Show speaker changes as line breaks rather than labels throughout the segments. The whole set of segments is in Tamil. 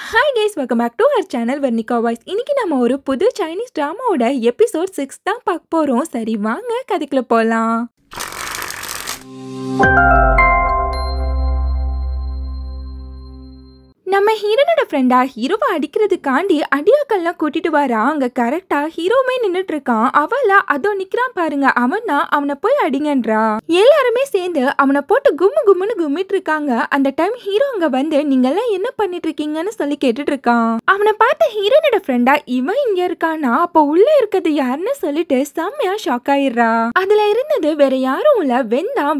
Hi guys, welcome back to our channel Vernika Voice. இன்னைக்கு நம்ம ஒரு புது சைனீஸ் டிராமாவோட எபிசோட் 6 தான் பார்க்க போறோம். சரி வாங்க கதைக்குள்ள போலாம். நம்ம ஹீரோனோட ஃப்ரெண்டா ஹீரோவை அடிக்கிறதுக்காண்டி அடியாக்கள்லாம் கூட்டிட்டு வரா. அங்க கரெக்டா ஹீரோமே நின்னுட்டு இருக்கான். அவளா அதோ நிக்கிறான் பாருங்க, அவனா அவனை போய் அடிங்கன்றா. எல்லாருமே சேர்ந்து அவனை போட்டு கும்மு கும்முன்னு கும்மிட்டு இருக்காங்க. அந்த டைம் ஹீரோ அங்க வந்து நீங்க எல்லாம் என்ன பண்ணிட்டு இருக்கீங்கன்னு சொல்லி கேட்டுட்டு இருக்கான். அவனை பார்த்த ஹீரோனோட ஃப்ரெண்டா இவன் இங்க இருக்கானா, அப்ப உள்ள இருக்கிறது யாருன்னு சொல்லிட்டு செம்மையா ஷாக் ஆயிடுறா. அதுல இருந்தது வேற யாரும் இல்ல,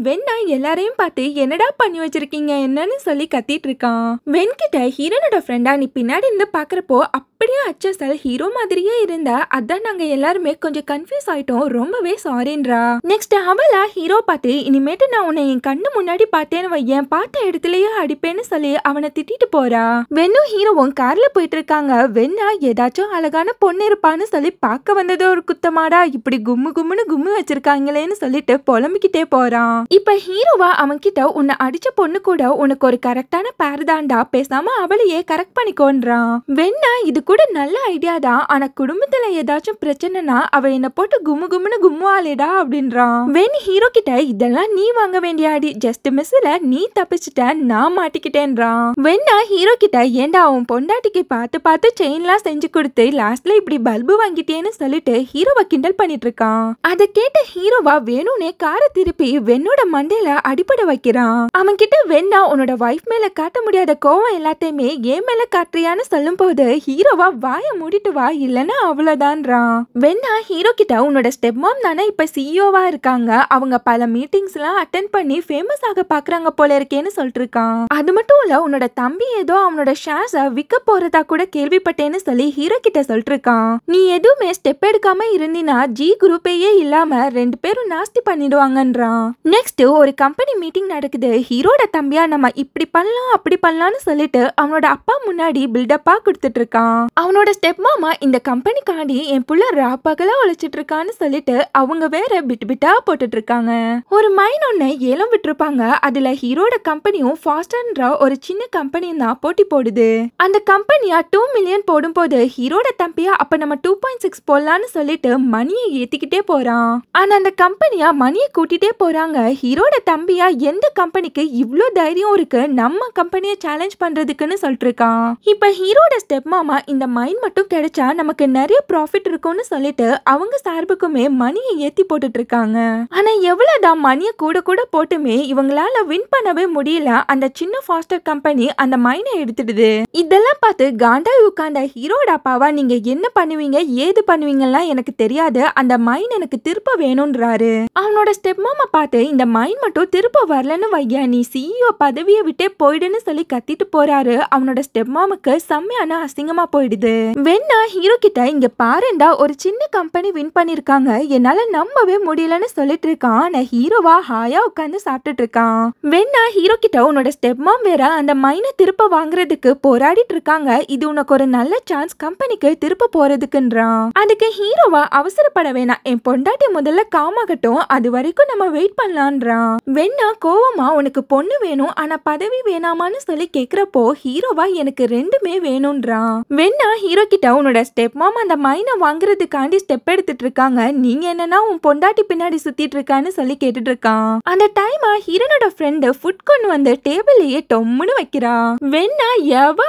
வெண்ணா எல்லாரையும் பார்த்து என்னடா பண்ணி வச்சிருக்கீங்க என்னன்னு சொல்லி கத்திட்டு இருக்கான். வெண்கிட்ட ஹீரோனோட ஃப்ரெண்டா நீ பின்னாடி இருந்து பாக்குறப்போ அப்படியே அச்சசல் ஹீரோ மாதிரியே இருந்தா, அதான் நாங்க எல்லாருமே கொஞ்சம் கன்ஃபியூஸ் ஆயிட்டோம், ரொம்பவே சாரின்றா. நெக்ஸ்ட் அவளா ஹீரோ பார்த்து இனிமேட்டு நான் உன்னை என் கண்ணு முன்னாடி பார்த்தேன்னு வையன், பார்த்த இடத்துலயே அடிப்பேன்னு சொல்லி அவனை திட்டிட்டு போறா. வெண்ணும் ஹீரோவும் கார்ல போயிட்டு இருக்காங்க. வெண்ணா ஏதாச்சும் அழகான பொண்ணு இருப்பான்னு சொல்லி பார்க்க வந்தது ஒரு குத்தமாடா, இப்படி கும்முன்னு கும்மி வச்சிருக்காங்களேன்னு சொல்லிட்டு புலம்பிக்கிட்டே போறான். இப்ப ஹீரோவா அவன் கிட்ட உன்னை அடிச்ச பொண்ணு கூட உனக்கு ஒரு கரெக்டான பேர் தான்டா, பேசாம அவளையே கரெக்ட் பண்ணிக்கோன்றான். வெண்ணா இது கூட நல்ல ஐடியா தான், ஆனா குடும்பத்துல ஏதாச்சும் பிரச்சனைனா அவ என்ன போட்டு கும்முன்னு கும்முவாளேடா அப்படின்றான். வெண் ஹீரோ கிட்ட இதெல்லாம் நீ வாங்க வேண்டிய அடி, ஜஸ்ட் மிஸ்ல நீ தப்பிச்சிட்ட, நான் மாட்டிக்கிட்டேன்றான். வெண்ணா ஹீரோ கிட்ட ஏண்டா அவன் பொண்டாட்டிக்கு பார்த்து செயின்லாம் செஞ்சு கொடுத்து லாஸ்ட்ல இப்படி பல்பு வாங்கிட்டேன்னு சொல்லிட்டு ஹீரோவை கிண்டல் பண்ணிட்டு இருக்கான். அதை கேட்ட ஹீரோவா வேணும்னே காரை திருப்பி வெண்ணோட மண்டையில அடிப்படை வைக்கிறான். அவன் கிட்ட வெண்ணா உன்னோட வைஃப் மேல காட்ட முடியாத கோவம் எல்லாத்தையுமே ஏன் மேல காட்டுறியான்னு சொல்லும் போது ஹீரோவா வாய மூடிட்டு வா, இல்லன்னா அவ்வளவுதான்றான். வெண்ணா ஹீரோ கிட்ட உன்னோட ஸ்டெப் மாம் தானே இப்ப சிஇஓவா இருக்காங்க, அவங்க பல மீட்டிங்ஸ் எல்லாம் அட்டென்ட் பண்ணி ஃபேமஸ் ஆக பாக்குறாங்க போல இருக்கேன்னு சொல்லிட்டு இருக்கான். அது மட்டும் இல்ல உன்னோட தம்பி ஏதோ அவனோட ஷேர்ஸ விற்க போறதா கூட கேள்விப்பட்டேன்னு சொல்லி ஹீரோ கிட்ட சொல்லிட்டு இருக்கான். நீ எதுவுமே ஸ்டெப் எடுக்காம இருந்தினா ஜி குரூப்பையே இல்லாம ரெண்டு பேரும் நாஸ்தி பண்ணிடுவாங்கன்றான். நெக்ஸ்ட் ஒரு கம்பெனி மீட்டிங் நடக்குது. ஹீரோட தம்பியா நம்ம இப்படி பண்ணலாம் அப்படி பண்ணலாம்னு சொல்லிட்டு அவனோட அப்பா முன்னாடி பில்டப்பா கொடுத்துட்டு இருக்கான். அவனோட ஸ்டெப் மாமா இந்த கம்பெனிக்காண்டி என் புள்ள ராப்பகலா உழைச்சிட்டு இருக்கான்னு சொல்லிட்டு அவங்க வேற பிட்டா போட்டுட்டு இருக்காங்க. ஒரு மைன் ஒண்ணு ஏலம் விட்டுருப்பாங்க. அதுல ஹீரோட கம்பெனியும் ஃபாஸ்டர்ன்ற ஒரு சின்ன கம்பெனியும் தான் போட்டி போடுது. அந்த கம்பெனியா 2 மில்லியன் போடும் போது ஹீரோட தம்பியா அப்ப நம்ம 2.6 போடலான்னு சொல்லிட்டு மணியை ஏத்திக்கிட்டே போறான். ஆனா அந்த கம்பெனியா மணியை கூட்டிட்டே போறாங்க. ஹீரோட தம்பியா எந்த கம்பெனிக்கு இவ்ளோ தைரியம் இருக்கு நம்ம கம்பெனியை சேலஞ்ச் பண்றதுக்குன்னு சொல்லிட்டு இருக்கான். இப்ப ஹீரோட ஸ்டெப் மாமா இந்த மைன் மட்டும் கிடைச்சா நமக்கு நிறைய ப்ராஃபிட் இருக்கும்னு சொல்லிட்டு அவங்க சார்புக்குமே மணியை ஏத்தி போட்டுட்டு இருக்காங்க. ஆனா எவ்வளவுதான் மணியை கூட போட்டுமே இவங்களால வின் பண்ணவே முடியல. அந்த சின்ன ஃபாஸ்டர் கம்பெனி அந்த மைனை எடுத்துடுது. இதெல்லாம் பார்த்து காண்டாய் உட்கார்ந்த ஹீரோட அப்பாவா நீங்க என்ன பண்ணுவீங்க ஏது பண்ணுவீங்கலாம் எனக்கு தெரியாது, அந்த மைன் எனக்கு திருப்ப வேணும்ன்றாரு. அவனோட ஸ்டெப் மாமா பார்த்து இந்த மைன் மட்டும் திருப்ப வரலன்னு வையா, நீ சிஇஓ பதவியை விட்டே போயிடுன்னு சொல்லி கத்திட்டு போறாரு. அவனோட ஸ்டெப் மாமுக்கு செம்மையான அசிங்கமா போயிடுது. வெண்ணா ஹீரோ கிட்ட இங்க பாருண்டா ஒரு சின்ன கம்பெனி வின் பண்ணிருக்காங்க, என்னால நம்பவே முடியலன்னு சொல்லிட்டு இருக்கான். நான் ஹீரோவா ஹாயா உட்கார்ந்து சாப்பிட்டுட்டு இருக்கான். வெண்ணா ஹீரோ கிட்ட உன்னோட ஸ்டெப் மாம் வேற அந்த மைனை திருப்ப வாங்குறதுக்கு போராடிட்டு இருக்காங்க, இது உனக்கு ஒரு நல்ல சான்ஸ் கம்பெனிக்கு திருப்ப போறதுக்குன்றான். அதுக்கு ஹீரோவா அவசரப்பட வேணாம், என் பொண்டாட்டி முதல்ல காமாகட்டும், அது வரைக்கும் நம்ம வெயிட் பண்ணலான்றான். வெண்ணா கோவமா உனக்கு பொண்ணு வேணும் ஆனா பதவி வேணாமான்னு சொல்லி கேக்குறப்போ ஹீரோவா எனக்கு ரெண்டுமே வேணும்ன்றான். வெண்ணா ஹீரோ கிட்ட உன்னோட ஸ்டெப் மாம் அந்த மைனை வாங்குறதுக்காண்டி ஸ்டெப் எடுத்துட்டு இருக்காங்க, நீங்க என்னன்னா உன் பொண்டாட்டி பின்னாடி சுத்திட்டு இருக்கான்னு சொல்லி கேட்டுட்டு இருக்கான். அந்த டைமா ஹீரோனோட ஃப்ரெண்டு ஃபுட் கொண்டு வந்து டேபிள்லயே டொம்முன்னு வைக்கிறா. வெண்ணா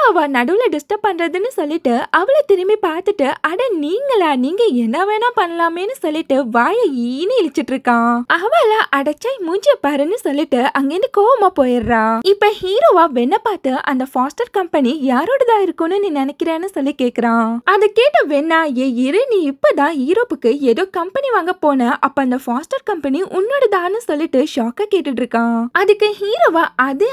அவ நடுவுல டிஸ்டர்ப் பண்றதுன்னு சொல்லிட்டு அவளை திரும்பி பார்த்துட்டு அட நீங்களா, நீங்க என்ன வேணா பண்ணலாமேன்னு சொல்லிட்டு வாயை ஈனி இழிச்சிட்டு இருக்கான். அவளை அடைச்சை மூஞ்சிய பாருன்னு சொல்லிட்டு அங்கிருந்து கோவமா போயிடுறா. இப்ப ஹீரோவா வெண்ண பார்த்து அந்த ஃபாஸ்டர் கம்பெனி யாரோடதா இருக்கும்னு நீ நினைக்கிறேன்னு சொல்லி கேக்குறான். அதை கேட்ட வெண்ணா இரு, நீ இப்பதான் யூரோப்புக்கு ஏதோ கம்பெனி வாங்க போன, அப்ப அந்த ஃபாஸ்டர் கம்பெனி உன்னோடதான்னு சொல்லிட்டு ஷாக்கா கேட்டுட்டு இருக்கான். அதுக்கு ஹீரோவா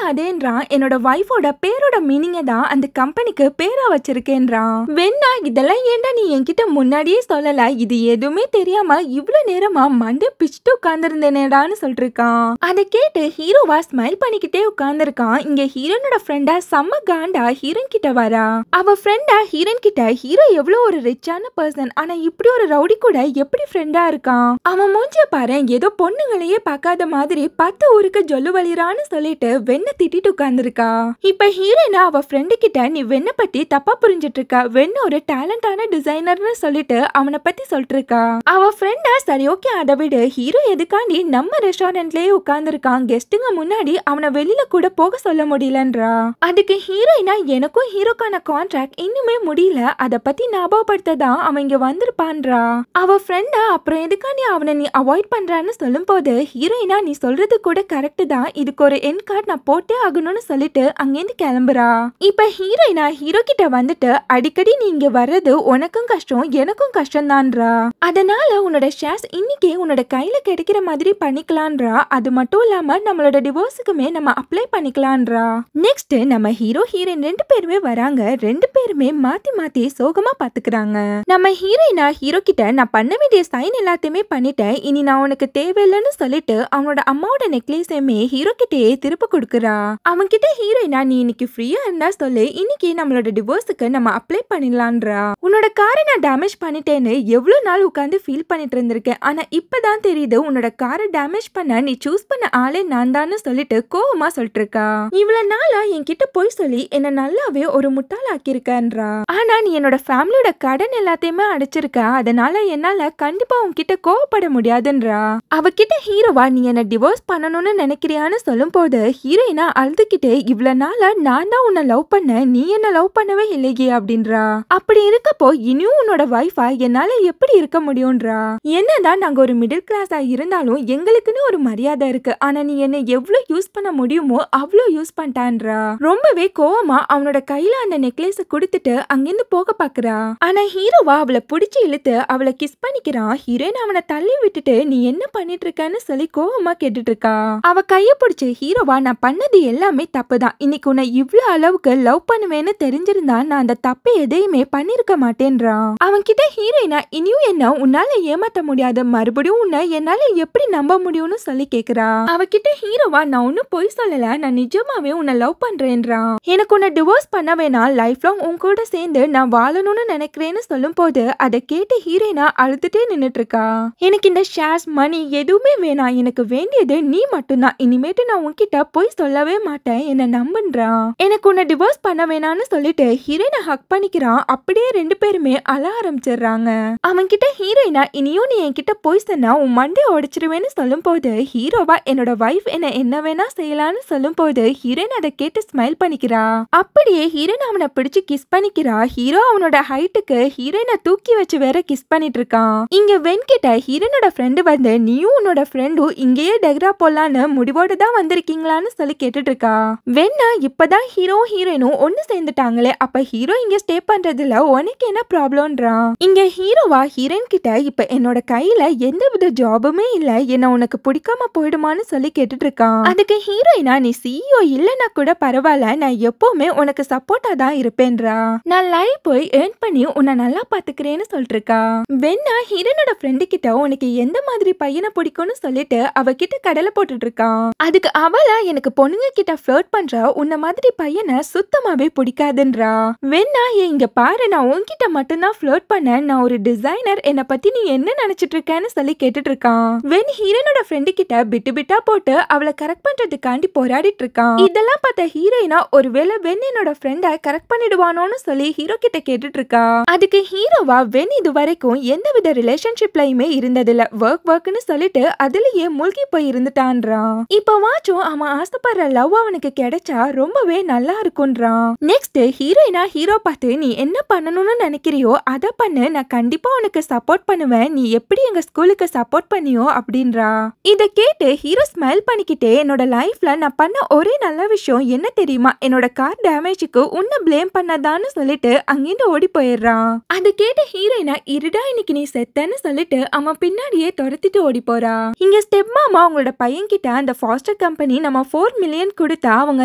அதேன்றான், என்னோட வைஃபோட பேரோட மீனிங்க தான் அந்த கம்பெனிக்கு பேரா வச்சிருக்கேன்றான். வெண்ணா இதெல்லாம் ஏண்டா நீ என்கிட்ட முன்னாடியே சொல்லல, இது எதுவுமே தெரியாம இவ்வளவு நேரமா மண்டை பிச்சுட்டு உட்கார்ந்துருந்தேனேடான்னு சொல்லிட்டு இருக்கான். அதை கேட்டு ஹீரோவா ஸ்மைல் பண்ணிக்கிட்டே உட்கார்ந்துருக்கான். இங்க ஹீரோனோட ஃப்ரெண்டா செம்ம காண்டா ஹீரோன் கிட்ட வரா. அவ ஃப்ரெண்டா ஹீரோயின் கிட்ட ஹீரோ எவ்வளவு ஒரு ரிச்சான பர்சன், ஆனா இப்படி ஒரு ரவுடி கூட எப்படி ஃப்ரெண்டா இருக்கான், அவன் மூஞ்சிய பாரு ஏதோ பொண்ணுங்களையே பார்க்காத மாதிரி 10 ஊருக்கு ஜொல்லு வலிரான்னு சொல்லிட்டு வெண்ண திட்டிட்டு உட்கார்ந்துருக்கா. இப்ப ஹீரோயினா அவ ஃப்ரெண்டு கிட்ட நீ வெண்ண பத்தி தப்பா புரிஞ்சிட்டு இருக்கா, வெண்ண ஒரு டேலண்டான டிசைனர்னு சொல்லிட்டு அவனை பத்தி சொல்லிட்டு இருக்கா. அவ ஃப்ரெண்டா சரி ஓகே அதை விடு, ஹீரோ எதுக்காண்டி நம்ம ரெஸ்டாரண்ட்லயே உட்கார்ந்துருக்கான், கெஸ்ட்டுங்க முன்னாடி அவனை வெளியில கூட போக சொல்ல முடியலன்றா. அதுக்கு ஹீரோயினா எனக்கும் ஹீரோக்கான கான்ட்ராக்ட் இன்னுமே முடியல, அத பத்தி ஞாபகப்படுத்ததான் அவன் இங்க வந்திருப்பான்றா. அவ ஃப்ரெண்டா அப்புறம் எதுக்காண்டி அவனை நீ அவாய்ட் பண்றான்னு சொல்லும் போது ஹீரோயினா நீ சொல்றது கூட கரெக்ட் தான், இதுக்கு ஒரு என் கார்டு நான் போட்டே ஆகணும்னு சொல்லிட்டு அங்கேருந்து கிளம்புறா. இப்ப ஹீரோயினா ஹீரோ கிட்ட வந்துட்டு அடிக்கடி நீ இங்க வர்றது உனக்கும் கஷ்டம் எனக்கும் கஷ்டம் தான்றா, அதனால உன்னோட ஷேர்ஸ் இன்னைக்கே உன்னோட கையில கிடைக்கிற மாதிரி பண்ணிக்கலான்றா. அது மட்டும் இல்லாம நம்மளோட டிவோர்ஸுக்குமே நம்ம அப்ளை பண்ணிக்கலான்றா. நெக்ஸ்ட் நம்ம ஹீரோ ஹீரோயின் 2 பேருமே வராங்க. 2 பேருமே மாத்தி மாத்தி சோகமா பாத்துக்கிறாங்க. நம்ம ஹீரோயினா ஹீரோ கிட்ட நான் பண்ண வேண்டிய சைன் எல்லாத்தையுமே பண்ணிட்டேன், இனி நான் உனக்கு தேவையில்லைன்னு சொல்லிட்டு அவனோட அம்மாவோட நெக்லேஸையுமே ஹீரோ கிட்டயே திருப்பி கொடுக்குறா. அவன் கிட்ட ஹீரோயினா நீ இன்னைக்கு ஃப்ரீயா இருந்தா சொல்லு, இன்னைக்கு நம்மளோட டிவோர்ஸுக்கு நம்ம அப்ளை பண்ணிடலான்றா. உன்னோட காரை நான் டேமேஜ் பண்ணிட்டேன்னு எவ்வளவு நாள் உட்காந்து ஃபீல் பண்ணிட்டு இருந்திருக்கேன், ஆனா இப்பதான் தெரியுது உன்னோட காரை டேமேஜ் பண்ண நீ சூஸ் பண்ண ஆளே நான் தான்னு சொல்லிட்டு கோவமா சொல்லிட்டு இருக்கா. இவ்வளவு நாளா என்கிட்ட போய் சொல்லி என்ன நல்லாவே ஒரு முட்டாள் ஆக்கியிருக்கன்றா. ஆனா நீ என்னோட ஃபேமிலியோட கடன் எல்லாத்தையுமே அடைச்சிருக்க, அதனால என்னால கண்டிப்பா உன்கிட்ட கோவப்பட முடியாதுன்றா. அவகிட்ட ஹீரோவா நீ என்ன டிவோர்ஸ் பண்ணணும்னு நினைக்கிறியான்னு சொல்லும் போது ஹீரோயினா அழுதுகிட்டே இவ்வளவு நாளா நான் தான் உன்னை லவ் பண்ண, நீ என்ன லவ் பண்ணவே இல்லையே அப்படின்றா. அப்படி இருக்கப்போ இனியும் உன்னோட வைஃபா என்னால எப்படி இருக்க முடியும்ன்றா. என்னதான் நாங்க ஒரு மிடில் கிளாஸா இருந்தாலும் எங்களுக்குன்னு ஒரு மரியாதை இருக்கு, ஆனா நீ என்ன எவ்வளவு யூஸ் பண்ண முடியுமோ அவ்வளவு யூஸ் பண்ணிட்டான்றா. ரொம்பவே கோவமா அவனோட கையில அந்த நெக்லேஸ கொடுத்துட்டு அங்கிருந்து போக பாக்குறா. ஆனா ஹீரோவா அவளை பிடிச்சு இழுத்து அவளை கிஸ் பண்ணிக்கிறான். ஹீரோயின் அவனை தள்ளி விட்டுட்டு நீ என்ன பண்ணிட்டு இருக்கன்னு சொல்லி கோவமா கேட்டுட்டு இருக்கா. அவ கைய பிடிச்சு ஹீரோவா நான் பண்ணது எல்லாமே தப்புதான், இன்னைக்கு உன்னை இவ்வளவு அளவுக்கு லவ் பண்ணுவேன்னு தெரிஞ்சிருந்தா நான் அந்த தப்பை எதையுமே பண்ணிருக்க மாட்டேன்றான். அவன் கிட்ட ஹீரோயினா இனியும் என்ன உன்னால ஏமாத்த முடியாது, மறுபடியும் உன்னை என்னால எப்படி நம்ப முடியும்னு சொல்லி கேக்குறா. அவகிட்ட ஹீரோவா நான் ஒன்னும் பொய் சொல்லல, நான் நிஜமாவே உன்னை லவ் பண்றேன்றான். எனக்கு உன்னை டிவோர்ஸ் பண்ண வேணாம், லைஃப் லாங் உன் கூட சேர்ந்து நான் வாழணும்னு நினைக்கிறேன்னு சொல்லும் போது அதை கேட்டு ஹீரோயினா அழுதுட்டே நின்னுட்டு இருக்கா. எனக்கு இந்த ஷேர்ஸ் மணி எதுவுமே வேணாம், எனக்கு வேண்டியது நீ மட்டும்தான், இனிமேட்டு நான் உன்கிட்ட போய் சொல்லவே மாட்டேன், என்ன நம்புன்றான். எனக்கு உன்னை டிவோர்ஸ் பண்ண வேணாம்னு சொல்லிட்டு ஹீரோயினை ஹக் பண்ணிக்கிறான். அப்படியே 2 பேருமே அழ ஆரம்பிச்சிடுறாங்க. அவன் கிட்ட ஹீரோயினா இனியும் நீ என்கிட்ட போய் சொன்னா உன் மண்டே உடைச்சிருவேன்னு சொல்லும் போது ஹீரோவா என்னோட வைஃப் என்ன வேணா செய்யலான்னு சொல்லும் போது ஹீரோயின் அதை கேட்டு ஸ்மைல் பண்ணிக்கிறா. அப்படியே ஹீரோயின் அவனை பிடிச்சு கிஸ் பண்ணிக்கிறா. ஹீரோ அவனோட ஹைட்டுக்கு ஹீரோயினை தூக்கி வச்சு வேற கிஸ் பண்ணிட்டு இருக்கான். இங்க வென் கிட்ட ஹீரோனோட ஃப்ரெண்டு வந்து நீயும் உன்னோட ஃப்ரெண்டும் இங்கேயே டெக்ரா போலான்னு முடிவோட தான் வந்திருக்கீங்களான்னு சொல்லி கேட்டுட்டு இருக்கா. வென்னா இப்பதான் ஹீரோ ஹீரோயினும் ஒன்னு சேர்ந்துட்டாங்களே, அப்ப ஹீரோ இங்க ஸ்டே பண்றதுல உனக்கு என்ன ப்ராப்ளம்ன்றான். இங்க ஹீரோவா ஹீரோயின் கிட்ட இப்ப என்னோட கையில எந்த வித ஜாபுமே இல்ல, என்ன உனக்கு பிடிக்காம போயிடுமான்னு சொல்லி கேட்டுட்டு இருக்கான். அதுக்கு ஹீரோயினா நீ சிஇஓ இல்லனா கூட பரவாயில்ல, நான் எப்பவுமே உனக்கு சப்போர்ட்டா தான் இருப்பேன்றா. நான் லைவ் போய் ஏர்ன் பண்ணி உன்னை நல்லா பாத்துக்கிறேன்னு சொல்லிட்டு இருக்கா. வென்னா ஹீரோனோட ஃப்ரெண்டு கிட்ட உனக்கு எந்த மாதிரி பையனை பிடிக்கும்னு சொல்லிட்டு அவகிட்ட கடலை போட்டுட்டு இருக்கான். அதுக்கு அவளா எனக்கு பொண்ணுங்க கிட்ட ஃப்ளர்ட் பண்றா, உன்ன மாதிரி பையனை சுத்தமாவே பிடிக்காதுன்றா. வென்னா இங்க பாரு நான் உன்கிட்ட மட்டும்தான் ஃப்ளர்ட் பண்ண, நான் ஒரு டிசைனர், என்ன பத்தி நீ என்ன நினைச்சிட்டு இருக்கேன்னு சொல்லி கேட்டுட்டு இருக்கான். வென் ஹீரோனோட ஃப்ரெண்டு கிட்ட பிட்டு பிட்டா போட்டு அவளை கரெக்ட் பண்றதுக்காண்டி போராடிட்டு இருக்கான். இதெல்லாம் பார்த்த ஹீரோயினா ஒருவேளை வென் என்னோட ஃப்ரெண்டை கரெக்ட் பண்ணிடுவானோன்னு சொல்லி ஹீரோ கிட்ட கேட்டுட்டு இருக்கா. அதுக்கு ஹீரோவா வென் இது வரைக்கும் எந்தவித ரிலேஷன்ஷிப்லயுமே இருந்ததில்ல, ஒர்க்னு சொல்லிட்டு அதுலயே மூழ்கி போய் இருந்துட்டான்றான். இப்ப வாச்சும் அவன் ஆசைப்படுற லவ் அவனுக்கு கிடைச்சா ரொம்பவே நல்லா இருக்கும்ன்றான். நெக்ஸ்ட் ஹீரோயினா ஹீரோ பார்த்து நீ என்ன பண்ணணும்னு நினைக்கிறியோ அதை பண்ணு, நான் கண்டிப்பா உனக்கு சப்போர்ட் பண்ணுவேன், நீ எப்படி எங்க ஸ்கூலுக்கு சப்போர்ட் பண்ணியோ அப்படின்றா. இத கேட்டு ஹீரோ ஸ்மைல் பண்ணிக்கிட்டே என்னோட லைஃப்ல நான் பண்ண ஒரே நல்ல விஷயம் என்ன தெரியுமா, என்னோட கார் டேமேஜுக்கு உன்னை பிளேம் பண்ணதான்னு சொல்லிட்டு அங்கிருந்து ஓடி போயிடுறான். அதை கேட்டு ஹீரோயினா இருடா இன்னைக்கு நீ செத்தன்னு சொல்லிட்டு அவன் பின்னாடியே துரத்திட்டு ஓடி போறா. இங்க ஸ்டெப் மாமா அவங்களோட பையன் கிட்ட அந்த ஃபாஸ்டர் கம்பெனி நம்ம 4 மில்லியன் கொடுத்தா அவங்க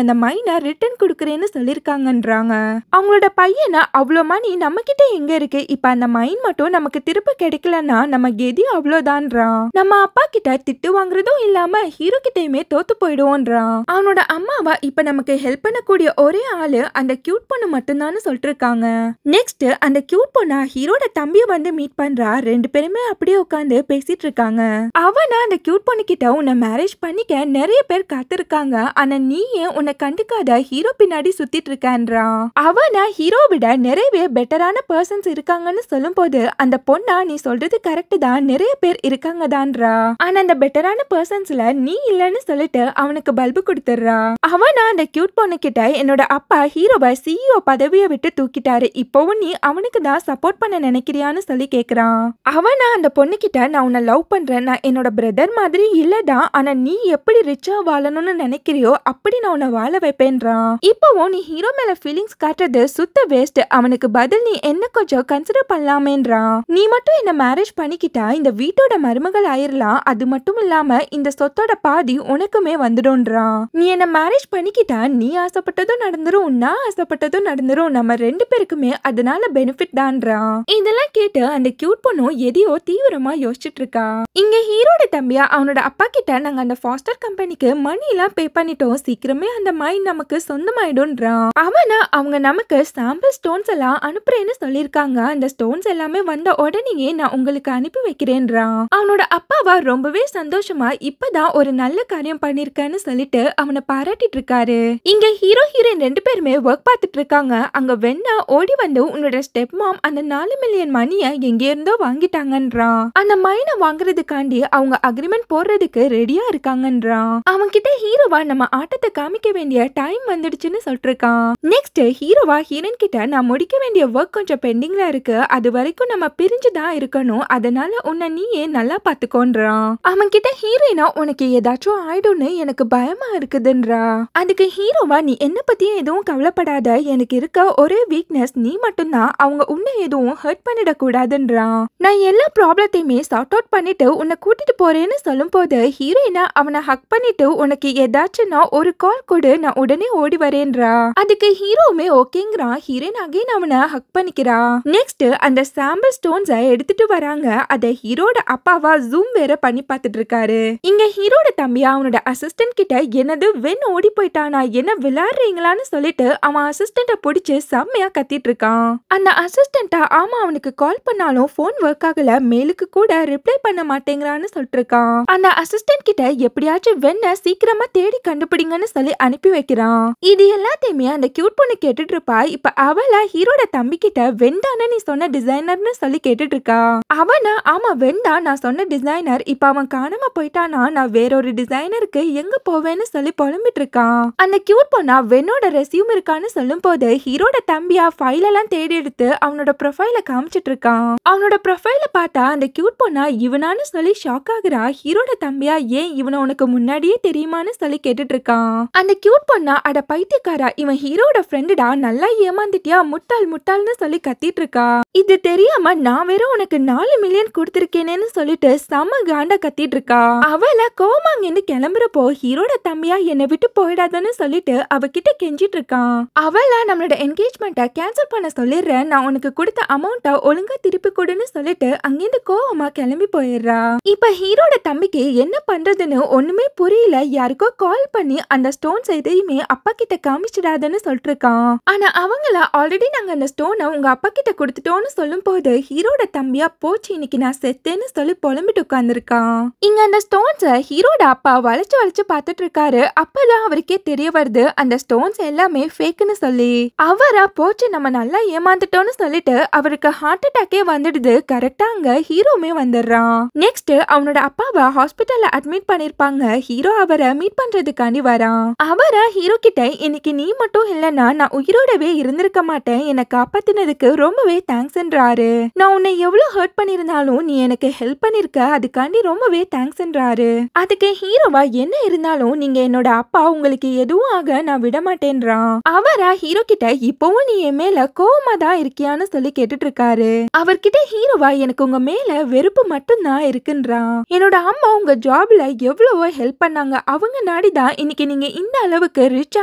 அந்த மைனை ரிட்டர்ன் கொடுக்குறேன்னு சொல்லிருக்காங்கன்றாங்க. அவங்களோட பையனா அவ்வளோ மணி நம்ம கிட்ட எங்க இருக்கு, இப்ப அந்த மைன் மட்டும் நமக்கு திருப்ப கிடைக்கலன்னா நம்ம கெதி அவ்வளோதான்றான். நம்ம அப்பா கிட்ட திட்டு வாங்குறதும் இல்லாம ஹீரோ கிட்டயுமே தோத்து போயிடுவோன்றான். அவனோட அம்மாவா இப்ப நமக்கு ஹெல்ப் பண்ணக்கூடிய ஒரே ஆளு அந்த கியூட் பொண்ணு மட்டும்தான் சொல்லிட்டு இருக்காங்க. நெக்ஸ்ட் அந்த கியூட் பொண்ணா ஹீரோட தம்பிய வந்து மீட் பண்றா. ரெண்டு பேருமே அப்படியே உட்காந்து பேசிட்டு இருக்காங்க. அவனா அந்த கியூட் பொண்ணு கிட்ட உன்னை மேரேஜ் பண்ணிக்க நிறைய பேர் காத்திருக்காங்க, ஆனா நீ ஏன் உன்னை கண்டுக்காத ஹீரோ பின்னாடி சுத்திட்டு இருக்கன்றான். அவனா ஹீரோ விட நிறையவே பெட்டரான பர்சன்ஸ் இருக்காங்கன்னு சொல்லும் போது அந்த பொண்ணா நீ சொல்றது கரெக்ட் தான், நிறைய பேர் இருக்காங்க தான்றா. ஆனா அந்த பெட்டரான பர்சன்ஸ்ல நீ இல்லன்னு சொல்லிட்டு அவனுக்கு பல்பு கொடுத்துடுறா. அவனா அந்த கியூட் பொண்ணு கிட்ட என்னோட அப்பா ஹீரோவை சிஇஓ பதவியை விட்டு தூக்கிட்டாரு, இப்போவும் நீ அவனுக்கு தான் சப்போர்ட் பண்ண நினைக்கிறியான்னு சொல்லி கேக்குறான். அவனா அந்த பொண்ணு கிட்ட நான் உன்னை லவ் பண்றேன், நான் என்னோட பிரதர் மாதிரி இல்லதான், ஆனா நீ எப்படி ரிச்சா வாழணும்னு நினைக்கிறியோ அப்படி நான் உன்னை வாழ வைப்பேன்றான். இப்போவும் நீ ஹீரோ மேல ஃபீலிங்ஸ் காட்டுறது சுத்த வேஸ்ட், அவனுக்கு பதில் நீ என்ன கொஞ்சம் கன்சிடர் பண்ணலாமேன்றான். நீ மட்டும் என்ன மேரேஜ் பண்ணிக்கிட்டா இந்த வீட்டோட மருமகள் ஆயிரலாம், அது மட்டும் இல்லாம இந்த சொத்தோட பாதி உனக்குமே வந்துடும்ன்றான். நீ என்ன மேரேஜ் பண்ணிக்கிட்டா நீ ஆசைப்பட்டதும் நடந்துரும், நான் ஆசைப்பட்டதும் நடந்துரும், நம்ம ரெண்டு பேருக்குமே அதனால பெனிஃபிட் தான்றான். இதெல்லாம் கேட்டு அந்த கியூட் பொண்ணும் எதையோ தீவிரமா யோசிச்சுட்டு இருக்கா. இங்க ஹீரோட தம்பியா அவனோட அப்பா கிட்ட நாங்க அந்த ஃபாஸ்டர் கம்பெனிக்கு மணி எல்லாம் பே பண்ணிட்டோம், சீக்கிரமே அந்த மைண்ட் நமக்கு சொந்தமாயிடும்ன்றான். அவனா அவங்க நமக்கு சாம்பிள் ஸ்டோன்ஸ் எல்லாம் அனுப்புறேன்னு சொல்லிருக்காங்க, அந்த ஸ்டோன்ஸ் எல்லாமே வந்த உடனேயே நான் உங்களுக்கு அனுப்பி வைக்கிறேன்றான். அவனோட அப்பாவா ரொம்பவே சந்தோஷமா இப்பதான் ஒரு நல்ல காரியம் பண்ணிருக்கேன்னு சொல்லிட்டு அவனை பாராட்டிட்டு இருக்காரு. இங்க ஹீரோ ஹீரோயின் ரெண்டு பேருமே ஒர்க் பார்த்துட்டு இருக்காங்க. அங்க வெண்ணா ஓடி வந்து உன்னோட ஸ்டெப் மாம் அந்த 4 மில்லியன் மணிய எங்க இருந்தோ வாங்கிட்டாங்கன்றான். அந்த மைனை வாங்குறதுக்காண்டி அவங்க அக்ரிமெண்ட் போடுறதுக்கு ரெடியா இருக்காங்கன்றான். அவன் கிட்ட ஹீரோவா நம்ம ஆட்டத்தை காமிக்க வேண்டிய டைம் வந்துடுச்சுன்னு சொல்லிருக்கான். நெக்ஸ்ட் ஹீரோவா ஹீரோயின் கிட்ட நான் முடிக்க வேண்டிய ஒர்க் கொஞ்சம் பெண்டிங்ல இருக்கு, அது வரைக்கும் நம்ம பிரிஞ்சுதான் இருக்கணும், அதனால உன்னை நீயே நல்லா பாத்துக்கோன்றான். அவன் கிட்ட ஹீரோயினா உனக்கு ஏதாச்சும் ஆயிடும்னு எனக்கு பயமா இருக்குதுன்றா. அதுக்கு ஹீரோவா நீ என்ன பத்தியும் எதுவும் கவலைப்படாத, எனக்கு இருக்க ஒரே வீக்னஸ் நீ மட்டும்தான், அவங்க உன்னை எதுவும் ஹர்ட் பண்ணிட கூடாதுன்றான். நான் எல்லா ப்ராப்ளத்தையுமே சார்ட் அவுட் பண்ணிட்டு உன்னை கூட்டிட்டு போறேன்னு சொல்லும் போது ஹீரோயினா அவனை ஹக் பண்ணிட்டு உனக்கு ஏதாச்சும்னா ஒரு கால் கொடு, நான் உடனே ஓடி வரேன்றா. அதுக்கு ஹீரோவுமே ஓகேங்கிறான். ஹீரோயின் அகைன் அவனை ஹக் பண்ணிக்கிறா. நெக்ஸ்ட் அந்த சாம்பிள் ஸ்டோன்ஸை எடுத்துட்டு வராங்க. அத ஹீரோட அப்பாவா ஜூம் வேற பண்ணி பார்த்துட்டு இருக்காரு. இங்க ஹீரோட தம்பியா அவனோட அசிஸ்டன்ட் கிட்ட என்னது வென் ஓடி போயிட்டானா, என்ன விளையாடுறீங்களான்னு சொல்லிட்டு அவன் அசிஸ்டன்ட பிடிச்சு செம்மையா கத்திட்டு இருக்கான். அந்த அசிஸ்டன்டா ஆமா அவனுக்கு கால் பண்ணாலும் போன் ஒர்க் ஆகல, மெயிலுக்கு கூட ரிப்ளை பண்ண மாட்டேங்கிறான்னு சொல்லிட்டு இருக்கான். அந்த அசிஸ்டன்ட் கிட்ட எப்படியாச்சும் வெண்ண சீக்கிரமா தேடி கண்டுபிடிங்கன்னு சொல்லி அனுப்பி வைக்கிறான். இது எல்லாத்தையுமே அந்த கியூட் பொண்ணு கேட்டுட்டு இருப்பா. இப்ப அவள ஹீரோட தம்பி கிட்ட வெண்டான நீ சொன்ன டிசைனர்னு சொல்லி கேட்டுட்டு இருக்கா. அவனா ஆமா வெண்டா நான் சொன்ன டிசைனர், இப்ப அவன் காணாம போயிட்டானா, நான் வேறொரு டிசைனருக்கு எங்க போவேன்னு சொல்லி புலம்பிட்டு இருக்கான். அந்த கியூட் பொண்ணா வென்னோட ரெசியூம் இருக்கான்னு சொல்லும் போது ஹீரோட தம்பியா ஃபைல் எல்லாம் தேடி எடுத்து அவனோட ப்ரொஃபைல காமிச்சிட்டு இருக்கான். அவனோட ப்ரொஃபைல பார்த்தா அந்த கியூட் பொண்ணா இவனான்னு சொல்லி ஷாக் ஆகுறா. ஹீரோட தம்பியா ஏன் இவனை உனக்கு முன்னாடியே தெரியுமான்னு சொல்லி கேட்டுட்டு இருக்கான். அந்த கியூட் பொண்ணா அட பைத்தியக்காரா, இவன் ஹீரோட ஃப்ரெண்டுடா, நல்லா ஏமாந்துட்டியா, முட்டாள் முட்டாள்னு சொல்லி கத்திட்டு இருக்கா. இது தெரியாம நான் வேற உனக்கு 4 மில்லியன் கொடுத்திருக்கேனேன்னு சொல்லிட்டு செம காண்டா கத்திட்டு இருக்கா. அவள கோமாங்கன்னு கிளம்புறப்போ ஹீரோட தம்பியா என்னை விட்டு போயிடாதன்னு சொல்லிட்டு அவகிட்ட கெஞ்சிட்டு இருக்கான். அவள நம்மளோட என்கேஜ்மெண்ட்டை கேன்சல் பண்ண சொல்லிடுறேன், நான் உனக்கு கொடுத்த அமௌண்ட்டை ஒழுங்கா திருப்பி கொடுன்னு சொல்லிட்டு அங்கிருந்து கோவமா கிளம்பி போயிடுறா. இப்ப ஹீரோட தம்பிக்கு என்ன பண்றதுன்னு ஒண்ணுமே புரியல. யாருக்கோ கால் பண்ணி அந்த ஸ்டோன்ஸ் எதையுமே அப்பா கிட்ட காமிச்சிடாதன்னு சொல்லிட்டு இருக்கான். ஆனா அவங்கள ஆல்ரெடி நாங்க அந்த ஸ்டோனை உங்க அப்பா கிட்ட கொடுத்துட்டோம்னு சொல்லும் போது ஹீரோட தம்பியா போச்சு இன்னைக்கு நான் செத்தேன்னு சொல்லி புலம்பிட்டு உட்கார்ந்துருக்கான். இங்க அந்த ஸ்டோன்ஸ ஹீரோட அப்பா வளைச்சு வளைச்சு பார்த்துட்டு இருக்காரு. அப்பதான் அவருக்கே தெரிய வருது அந்த ஸ்டோன்ஸ் எல்லாமே ஃபேக்குன்னு சொல்லி. அவரா போச்சு நம்ம நல்லா ஏமாந்துட்டோம்னு சொல்லிட்டு அவருக்கு ஹார்ட் அட்டாக்கே வந்துடுது. கரெக்டா அங்க ஹீரோமே வந்துடுறான். நெக்ஸ்ட் அவனோட அப்பாவை ஹாஸ்பிட்டல்ல அட்மிட் பண்ணிருப்பாங்க. ஹீரோ அவரை மீட் பண்றதுக்காண்டி வரான். அவரா ஹீரோ கிட்ட இன்னைக்கு நீ மட்டும் இல்லைன்னா நான் உயிரோடவே இருந்திருக்க மாட்டேன், என்னை காப்பாத்தினதுக்கு ரொம்பவே தேங்க்ஸ்ன்றாரு. நான் உன்னை எவ்வளவு ஹர்ட் பண்ணிருந்தாலும் நீ எனக்கு ஹெல்ப் பண்ணிருக்க, அதுக்காண்டி ரொம்பவே தேங்க்ஸ்ன்றாரு. அதுக்கு ஹீரோவா என்ன இருந்தாலும் நீங்க என்னோட அப்பா, உங்களுக்கு எதுவும் ஆக நான் விட மாட்டேன்றான். அவரா ஹீரோ கிட்ட இப்பவும் நீ என் மேல கோவமா தான் இருக்கியான்னு சொல்லி கேட்டுட்டு இருக்காரு. அவர்கிட்ட ஹீரோவா எனக்கு உங்க மேல வெறுப்பு மட்டும் தான் இருக்குன்றான். என்னோட அம்மா உங்க ஜாப்ல எவ்வளவோ ஹெல்ப் பண்ணாங்க, அவங்க நாடிதான் இன்னைக்கு நீங்க இந்த அளவுக்கு ரிச்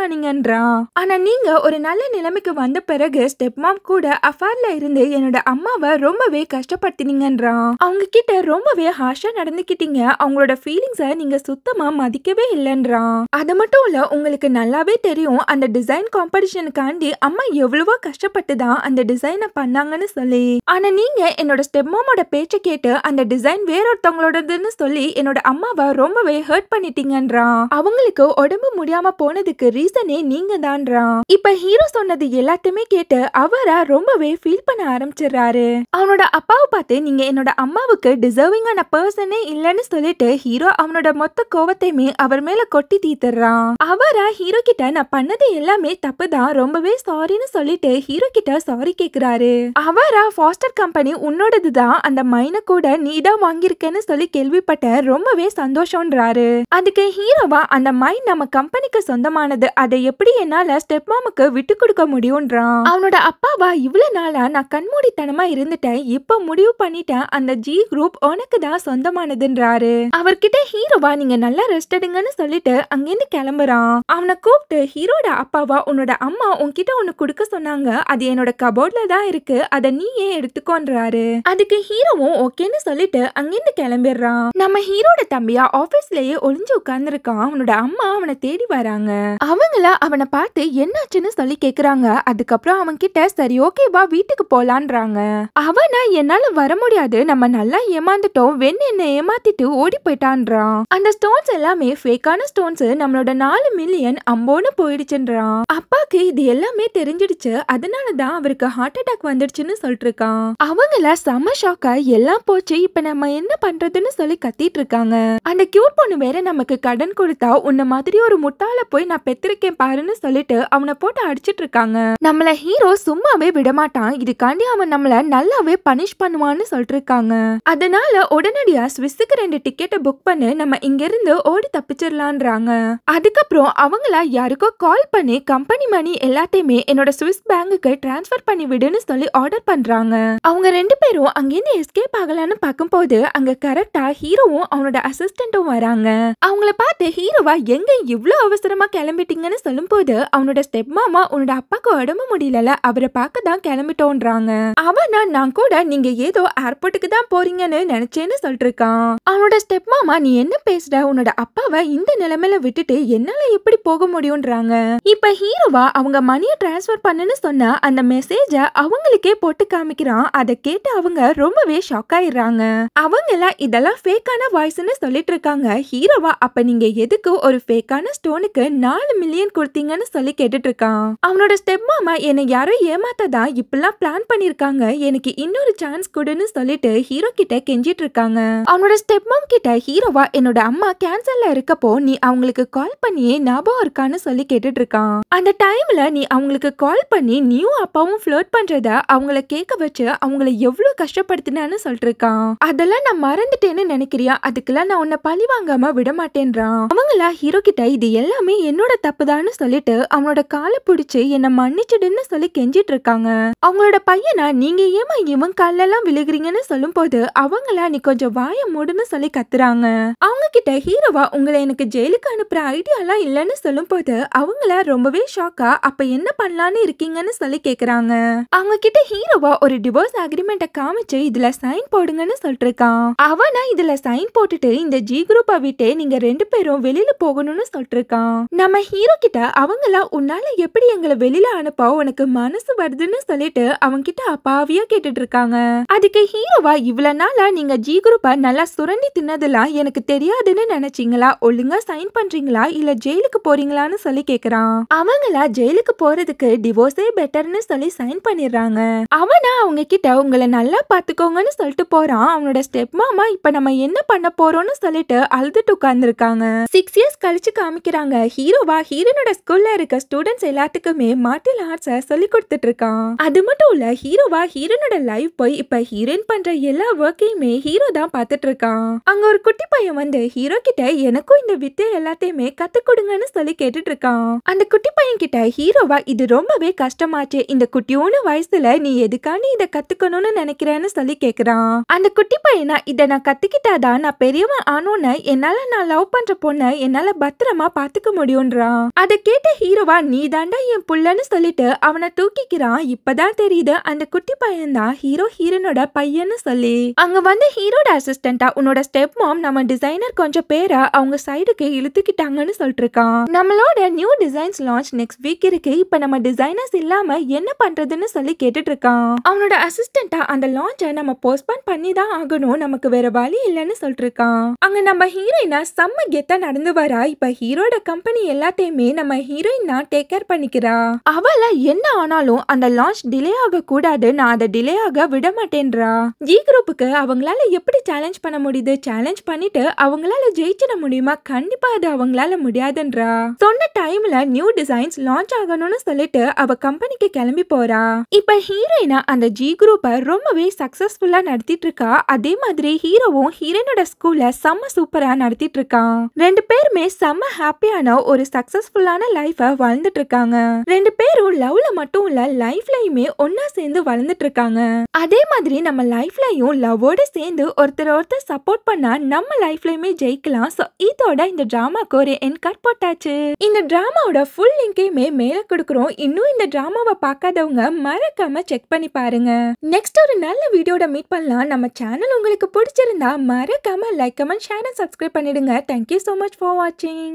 ஆனீங்கன்றான். ஆனா நீங்க ஒரு நல்ல நிலைமைக்கு வந்த பிறகு ஸ்டெப் மாம் கூட அஃபேர்ல இருந்து என்னோட அம்மாவை ரொம்பவே கஷ்டப்படுத்தினீங்கன்றான். அவங்க கிட்ட ரொம்பவே ஹார்ஷா நடந்துக்கிட்டீங்க, அவங்களோட ஃபீலிங்ஸை நீங்க சுத்தமா மதிக்கவே இல்லைன்றான். அது மட்டும் இல்ல உங்களுக்கு நல்லாவே தெரியும் அந்த டிசைன் காம்படிஷனுக்காண்டி அம்மா எவ்வளவு எவ்வளவோ கஷ்டப்பட்டு தான் அந்த டிசைனை பண்ணாங்கன்னு சொல்லி. ஆனா நீங்க என்னோட ஸ்டெப் மாமோட பேச்ச கேட்டு அந்த டிசைன் வேறொருத்தவங்களோடதுன்னு சொல்லி என்னோட அம்மாவை ரொம்பவே ஹர்ட் பண்ணிட்டீங்கன்றான். அவங்களுக்கு உடம்பு முடியாம போனதுக்கு ரீசனே நீங்க தான்றான். இப்ப ஹீரோ சொன்னது எல்லாத்தையுமே கேட்டு அவரை ரொம்பவே ஃபீல் பண்ண ஆரம்பிச்சிடுறாரு. அவனோட அப்பாவை பார்த்து நீங்க என்னோட அம்மாவுக்கு டிசர்விங்கான பர்சனே இல்லைன்னு சொல்லிட்டு ஹீரோ அவனோட மொத்த கோவத்தையுமே அவர் மேல கொட்டி தீத்துறான். அவரா ஹீரோ கிட்ட நான் பண்ணது எல்லாமே தப்புதான், ரொம்பவே சாரின்னு சொல்லிட்டு ஹீரோ கிட்ட சாரி கேக்குறாரு. அவரா ஃபாஸ்டர் கம்பெனி உன்னோடதுதான், அந்த மைனை கூட நீதான் வாங்கியிருக்கேன்னு சொல்லி கேள்விப்பட்ட ரொம்பவே சந்தோஷம்ன்றாரு. அதுக்கு ஹீரோவா அந்த மைன் நம்ம கம்பெனிக்கு சொந்தமானது, அதை எப்படி என்னால ஸ்டெப் மாமுக்கு விட்டு கொடுக்க முடியும்ன்றான். அவனோட அப்பாவா இவ்வளவு நாளா நான் கண்மூடித்தனமா இருந்துட்டேன், இப்ப முடிவு பண்ணிட்டேன் அந்த ஜி குரூப் உனக்கு தான் சொந்தமானதுன்றாரு. அவர்கிட்ட ஹீரோவா நீங்க நல்லா ரெஸ்ட் எடுங்கன்னு சொல்லிட்டு அங்கிருந்து கிளம்புறான். அவனை கூப்பிட்டு ஹீரோட அப்பாவா உன்னோட அம்மா உன்கிட்ட ஒண்ணு கொடுக்க சொன்னாங்க, அது என்னோட கபோர்ட்ல தான் இருக்கு, அதை நீயே எடுத்துக்கோன்றாரு. அதுக்கு ஹீரோவும் ஓகேன்னு சொல்லிட்டு அங்கிருந்து கிளம்பிடுறான். நம்ம ஹீரோட தம்பியா ஆபீஸ்லயே ஒளிஞ்சு உட்கார்ந்துருக்கான். அவனோட அம்மா அவனை தேடி வராங்க. அவங்கள அவனை பார்த்து என்னாச்சுன்னு சொல்லி கேக்குறாங்க. அதுக்கப்புறம் அவன் கிட்ட சரி ஓகேவா வீட்டுக்கு போலான்றாங்க. அவனா என்னால வர முடியாது, நம்ம நல்லா ஏமாந்துட்டோம், வெண் என்ன ஏமாத்திட்டு ஓடி போயிட்டான்றான். அந்த ஸ்டோன்ஸ் எல்லாமே ஃபேக்கான ஸ்டோன்ஸ், நம்மளோட 4 மில்லியன் அம்போன்னு போயிடுச்சுன்றான். அப்பாக்கு இது எல்லாமே தெரிஞ்சிடுச்சு, அதனாலதான் அவருக்கு ஹார்ட் அட்டாக் வந்துடுச்சுன்னு சொல்லிட்டு இருக்கான். அவங்கள செம ஷாக்கா எல்லாம் போச்சு, இப்ப நம்ம என்ன பண்றதுன்னு சொல்லி கத்திட்டு இருக்காங்க. அந்த கியூட் பொண்ணு வேற நமக்கு கடன் கொடுத்தா உன்ன மாதிரி ஒரு முட்டாள போய் நான் பெத்திருக்கேன் பாருன்னு சொல்லிட்டு அவனை போட்டு அடிச்சிட்டு இருக்காங்க. நம்மள ஹீரோ சும்மாவே விடமாட்டான், இதுக்காண்டி அவன் நம்மள நல்லாவே பனிஷ் பண்ணுவான்னு சொல்லிட்டு இருக்காங்க. அதனால உடனடியா ஸ்விஸ்ஸுக்கு 2 டிக்கெட்டை புக் பண்ணு, நம்ம இங்க இருந்து ஓடி தப்பிச்சிடலான்றாங்க. அதுக்கப்புறம் அவங்கள யாருக்கோ கால் பண்ணி கம்பெனி மணி எல்லாத்தையுமே என்னோட ஸ்விஸ் பேங்குக்கு டிரான்ஸ்ஃபர் பண்ணி விடுன்னு சொல்லி ஆர்டர் பண்றாங்க. அவங்க 2 பேரும் அங்கிருந்து எஸ்கேப் ஆகலான்னு பார்க்கும்போது அங்க கரெக்டா ஹீரோவும் அவனோட அசிஸ்டன்ட்டும் வராங்க. அவங்கள பார்த்து ஹீரோவா எங்க இவ்வளவு அவசரமா கிளம்பிட்டீங்கன்னு சொல்லும் போது அவனோட ஸ்டெப் மாமா உன்னோட அப்பாக்கு உடம்பு முடியல, அவரை பார்க்க தான் கிளம்பிட்டோன்றாங்க. அவனா நான் கூட நீங்க ஏதோ ஏர்போர்ட்டுக்கு தான் போறீங்கன்னு நினைச்சேன்னு சொல்லிட்டு இருக்கான். அவனோட ஸ்டெப் மாமா நீ என்ன பேசுற, உன்னோட அப்பாவை இந்த நிலைமையில விட்டுட்டு என்னால எப்படி போக முடியும்ன்றாங்க. இப்ப ஹீரோவா அவங்க மணியை டிரான்ஸ்ஃபர் பண்ணுன்னு சொன்ன அந்த மெசேஜ அவங்களுக்கே போட்டு காமிக்கிறான். அதை கேட்டு அவங்க ரொம்பவே ஷாக் ஆயிடுறாங்க. அவங்கள இதெல்லாம் ஃபேக்கான வாய்ஸ்ன்னு சொல்லிட்டு இருக்காங்க. ஹீரோவா அப்ப நீங்க எதுக்கு ஒரு ஃபேக்கான ஸ்டோனுக்கு 4 மில்லியன் கொடுத்தீங்கன்னு சொல்லி கேட்டுட்டு இருக்கான். அவனோட ஸ்டெப் மாமா என்னை யாரோ ஏமாத்ததா இப்பெல்லாம் பிளான் பண்ணிருக்காங்க, எனக்கு இன்னொரு சான்ஸ் கொடுன்னு சொல்லிட்டு ஹீரோ கிட்ட கெஞ்சிட்டு இருக்காங்க. அவனோட ஸ்டெப் மாம் கிட்ட ஹீரோவா என்னோட அம்மா கேன்சர்ல இருக்கப்போ நீ அவங்களுக்கு கால் பண்ணியே ஞாபகம் இருக்கான்னு சொல்லி கேட்டுட்டு இருக்கான். அந்த டைம்ல நீ அவங்களுக்கு கால் பண்ணி நீயும் அப்பாவும் ஃப்ளர்ட் பண்றத அவங்கள கேட்க வச்சு அவங்கள எவ்வளவு கஷ்டப்படுத்தினான்னு சொல்லிட்டு இருக்கான். அதெல்லாம் நான் மறந்துட்டேன்னு நினைக்கிறியா, அதுக்கெல்லாம் நான் உன்னை பழி வாங்காம விட மாட்டேன்றான். அவங்களா ஹீரோ கிட்ட இது எல்லாமே என்னோட தப்புதான்னு சொல்லிட்டு அவனோட காலை பிடிச்சு என்ன மன்னிச்சிடுன்னு சொல்லி கெஞ்சிட்டு இருக்காங்க. அவங்களோட பையனா நீங்க ஏமா இவன் காலெல்லாம் விழுகிறீங்கன்னு சொல்லும் போது அவங்களா நீ கொஞ்சம் வாய மூடுன்னு சொல்லி கத்துறாங்க. அவங்க கிட்ட ஹீரோவா உங்களை எனக்கு ஜெயிலுக்கு அனுப்புற ஐடியாலாம் இல்லன்னு சொல்லும் போது அவங்கள ரொம்பவே ஷாக்கா அப்ப என்ன பண்ணலான்னு இருக்கீங்கன்னு சொல்லி கேக்குறாங்க. அவங்க கிட்ட ஹீரோவா ஒரு டிவோர்ஸ் அக்ரிமெண்ட்டை காமிச்சு இதுல சைன் போடுங்கன்னு சொல்லிட்டு இருக்கான். அவனா இதுல சைன் போட்டுட்டு இந்த ஜி குரூப்பை விட்டு நீங்க 2 பேரும் வெளியில போகணும்னு சொல்லிட்டு இருக்கான். நம்ம ஹீரோ கிட்ட அவங்களா உன்னால எப்படி எங்களை வெளியில அனுப்ப உனக்கு மனசு வருதுன்னு சொல்லிட்டு அவங்க கிட்ட அப்பாவியா கேட்டுட்டு இருக்காங்க. அதுக்கு ஹீரோவா இவ்வளவு நாளா நீங்க ஜி குரூப்பை நல்லா சுரண்டி தின்னதெல்லாம் எனக்கு தெரியாதுன்னு நினைச்சீங்களா, ஒழுங்கா சைன் பண்றீங்களா இல்ல ஜெயிலுக்கு போறீங்களான்னு சொல்லி கேக்குறான். அவங்களா ஜெயிலுக்கு போறதுக்கு டிவோர்ஸே பெட்டர்னு சொல்லி சைன் பண்ணிடுறாங்க. அவனா அவங்க கிட்ட உங்களை நல்லா பாத்துக்கோங்கன்னு சொல்லிட்டு போறான். அவனோட ஸ்டெப் மாமா இப்ப நம்ம என்ன பண்ண போறோம்னு சொல்லிட்டு அழுதுட்டு உட்கார்ந்துருக்காங்க. 6 இயர்ஸ் கழிச்சு காமிக்கிறாங்க. ஹீரோவா ஹீரோனோட ஸ்கூல்ல இருக்க ஸ்டூடெண்ட்ஸ் எல்லாத்துக்குமே மார்ஷல் ஆர்ட்ஸை சொல்லி கொடுத்துட்டு இருக்கான். அது மட்டும் இல்ல ஹீரோவா ஹீரோனோட லைஃப் போய் இப்ப ஹீரோயின் பண்ற எல்லா ஒர்க்கையுமே ஹீரோ தான் பாத்துட்டு இருக்கான். அங்க ஒரு குட்டி பையன் வந்து ஹீரோ கிட்ட எனக்கும் இந்த வித்தை எல்லாத்தையுமே கத்து கொடுங்கன்னு சொல்லி கேட்டுட்டு இருக்கான். அந்த குட்டி பையன் கிட்ட ஹீரோவா இது ரொம்பவே கஷ்டமாச்சு, இந்த குட்டியோன வயசுல நீ எதுக்காண்டி இதை கத்துக்கணும்னு நினைக்கிறேன்னு சொல்லி கேக்குறான். அந்த குட்டி பையனா இதை நான் கத்துக்கிட்டாதான் நான் பெரியவன் ஆனோன்னு என்னால நான் லவ் பண்ற பொண்ண என்னால பத்திரமா பாத்துக்க முடியும்ன்றான். அதை கேட்ட ஹீரோவா நீ தாண்டா என் புள்ளன்னு சொல்லிட்டு அவனை தூக்கிக்கிறான். இப்பதான் தெரியுது அந்த குட்டி பையன் தான் ஹீரோனோட பையன்னு சொல்லி. அங்க வந்து ஹீரோட அசிஸ்டண்டா உன்னோட ஸ்டெப் மாம் நம்ம டிசைனர் கொஞ்சம் பேரை அவங்க சைடுக்கு இழுத்துக்கிட்டாங்கன்னு சொல்லிட்டு இருக்கான். நம்மளோட new designs launch next week இருக்கு, இப்ப நம்ம டிசைனர்ஸ் சக்சஸ் இல்லாம என்ன பண்றதுன்னு சொல்லி கேட்டுட்டு இருக்கான். அவனோட அசிஸ்டண்டா அந்த லான்ச்சை நம்ம போஸ்ட்போன் பண்ணி தான் ஆகணும், நமக்கு வேற வழி இல்லைன்னு சொல்லிட்டு இருக்கான். அங்க நம்ம ஹீரோயினா செம்ம கெத்தா நடந்து வரா. இப்ப ஹீரோட கம்பெனி எல்லாத்தையுமே நம்ம ஹீரோயின் தான் டேக் கேர் பண்ணிக்கிறா. அவள என்ன ஆனாலும் அந்த லான்ச் டிலே ஆக கூடாது, நான் அதை டிலே ஆக விட மாட்டேன்றா. ஜி குரூப்புக்கு அவங்களால எப்படி சேலஞ்ச் பண்ண முடியுது, சேலஞ்ச் பண்ணிட்டு அவங்களால ஜெயிச்சிட முடியுமா, கண்டிப்பா அது அவங்களால முடியாதுன்றா. சொன்ன டைம்ல நியூ டிசைன்ஸ் லான்ச் ஆகணும்னு சொல்லிட்டு அவ கம்பெனிக்கு கிளம்பி போறா. இப்ப ஹீரோயினா அந்த ஜி குரூப்பை ரொம்பவே சக்சஸ்ஃபுல்லா நடத்திட்டு இருக்கா. அதே மாதிரி ஹீரோவும் ஹீரோயினோட ஸ்கூல்ல செம்ம சூப்பரா நடத்திட்டு இருக்கான். ரெண்டு பேருமே செம்ம ஹாப்பியான ஒரு சக்சஸ்ஃபுல்லான லைஃப வாழ்ந்துட்டு இருக்காங்க. ரெண்டு பேரும் லவ்ல மட்டும் இல்ல, லைஃப்லயுமே ஒன்னா சேர்ந்து வளர்ந்துட்டு இருக்காங்க. அதே மாதிரி நம்ம லைஃப்லயும் லவ்வோட சேர்ந்து ஒருத்தர் சப்போர்ட் பண்ணா நம்ம லைஃப்லயுமே ஜெயிக்கலாம். சோ இதோட இந்த டிராமாக்கு ஒரு எண்ட் கட் போட்டாச்சு. இந்த டிராமாவோட ஃபுல் லிங்கையுமே மேல கொடுக்குறோம். இன்னும் இந்த டிராமாவை பார்க்காதவங்க மறக்காம செக் பண்ணி பாருங்க. நெக்ஸ்ட் ஒரு நல்ல வீடியோட மீட் பண்ணலாம். நம்ம சேனல் உங்களுக்கு பிடிச்சிருந்தா மறக்காம like, comment, share and subscribe பண்ணிடுங்க. Thank you so much for watching.